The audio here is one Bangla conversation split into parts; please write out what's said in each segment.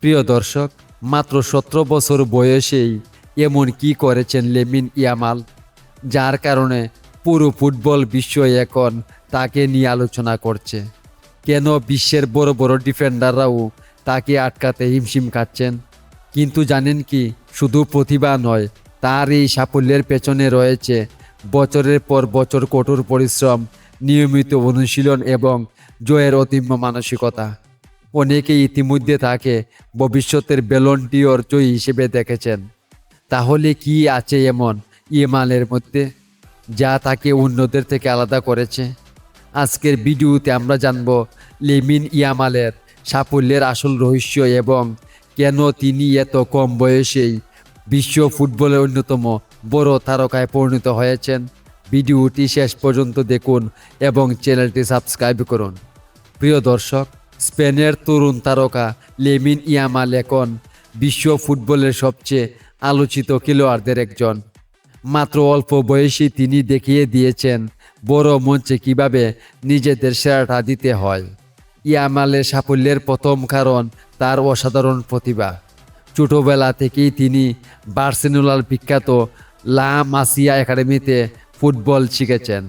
প্রিয় দর্শক, মাত্র 17 বছর বয়সেই এমন কি করেছেন লেমিন ইয়ামাল, যার কারণে পুরো ফুটবল বিশ্ব এখন তাকে নিয়ে আলোচনা করছে। কেন বিশ্বের বড় বড় ডিফেন্ডাররাও তাকে আটকাতে হিমশিম খাচ্ছেন? কিন্তু জানেন কি, শুধু প্রতিভা নয়, তার এই সাফল্যের পেছনে রয়েছে বছরের পর বছর কঠোর পরিশ্রম, নিয়মিত অনুশীলন এবং জয়ের অদম্য মানসিকতা। অনেকে ইতিমধ্যে তাকে ভবিষ্যতের ব্যালন ডি'অর জয়ী হিসেবে দেখেছেন। তাহলে কি আছে এমন ইয়ামালের মধ্যে যা তাকে অন্যদের থেকে আলাদা করেছে? আজকের ভিডিওতে আমরা জানব লেমিন ইয়ামালের সাফল্যের আসল রহস্য এবং কেন তিনি এত কম বয়সেই বিশ্ব ফুটবলের অন্যতম বড় তারকায় পরিণত হয়েছেন। ভিডিওটি শেষ পর্যন্ত দেখুন এবং চ্যানেলটি সাবস্ক্রাইব করুন। প্রিয় দর্শক, স্পেনের তরুণ তারকা লেমিন ইয়ামাল এখন বিশ্ব ফুটবলের সবচেয়ে আলোচিত খেলোয়াড়দের একজন। মাত্র অল্প বয়সেই তিনি দেখিয়ে দিয়েছেন বড় মঞ্চে কিভাবে নিজেদের সেরাটা দিতে হয়। ইয়ামালের সাফল্যের প্রথম কারণ তার অসাধারণ প্রতিভা। ছোটবেলা থেকেই তিনি বার্সেলোনার বিখ্যাত লা মাসিয়া একাডেমিতে ফুটবল শিখেছেন।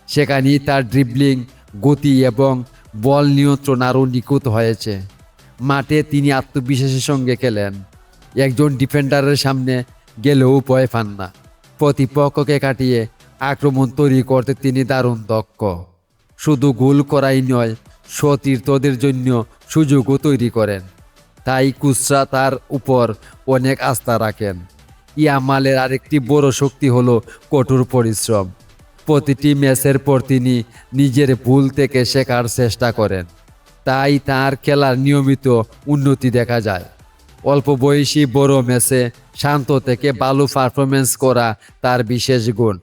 সেখানেই তার ড্রিবলিং, গতি এবং বল নিয়ন্ত্রণ আরও নিখুঁত হয়েছে। মাঠে তিনি আত্মবিশ্বাসের সঙ্গে খেলেন। একজন ডিফেন্ডারের সামনে গেলেও ভয় পান না। প্রতিপক্ষকে কাটিয়ে আক্রমণ তৈরি করতে তিনি দারুণ দক্ষ। শুধু গোল করাই নয়, সতীর্থদের জন্য সুযোগও তৈরি করেন। তাই কোচরা তার উপর অনেক আস্থা রাখেন। ইয়ামালের আরেকটি বড় শক্তি হলো কঠোর পরিশ্রম। প্রতিটি ম্যাচের পর তিনি নিজের ভুল থেকে শেখার চেষ্টা করেন। তাই তার খেলার নিয়মিত উন্নতি দেখা যায়। অল্প বয়সী বড় ম্যাচে শান্ত থেকে ভালো পারফরমেন্স করা তার বিশেষ গুণ।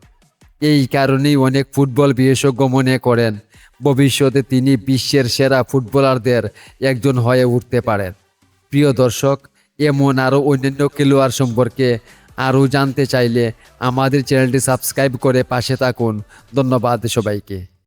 এই কারণেই অনেক ফুটবল বিশেষজ্ঞ মনে করেন ভবিষ্যতে তিনি বিশ্বের সেরা ফুটবলারদের একজন হয়ে উঠতে পারেন। প্রিয় দর্শক, এমন আরও অন্যান্য খেলোয়াড় সম্পর্কে আরও জানতে চাইলে আমাদের চ্যানেলটি সাবস্ক্রাইব করে পাশে থাকুন। ধন্যবাদ সবাইকে।